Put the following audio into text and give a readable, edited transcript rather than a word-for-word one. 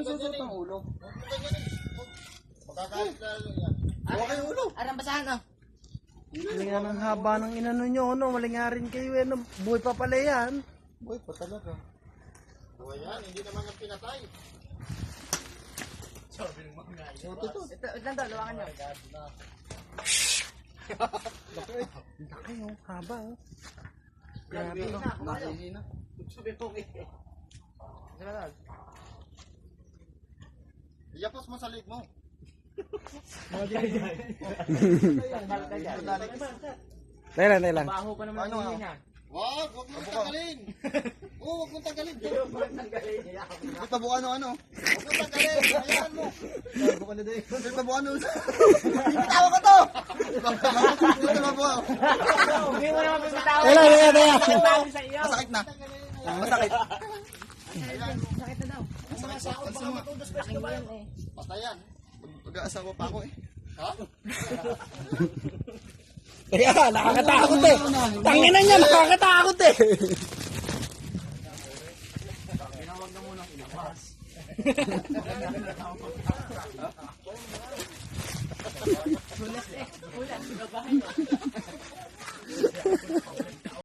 mo susot ang ulo. Makakalit lalo yan. Huwag kayo ulo. Arang basahan oh. Hindi nga ng haba ng inano nyo, no? Mali nga rin kayo, eh. No? Buhay pa pala yan. Boy, pa talaga. Buhay yan, hindi naman ang pinatay. Sabi ng mga ngayon. Ito. Ito, lang daw, luwakan nyo. Laki, oh. Haba, oh. Grabe, no? Nakihina. Sabi po eh. Iyapos mo sa leg mo. Tayo lang. Baho pa naman ang yan. Wag mo tanggalin. Oo, wag mo tanggalin. Ba't pabuka ano? Wag mo tanggalin. Hayaan mo. Buka na din. Ba't pabuka ano? Bitawa ko to! Ito mabuka. Hindi mo naman bitaw. Tayo. Masakit na. Masakit. Sakit na daw. Laki mo yan eh. Patayan. Pag-aasawa pa ako eh. Ha? Kaya, nakakatakot eh. Tangina niya, nakakatakot eh. Pinawag na muna ilabas. Ulas eh. Ulas.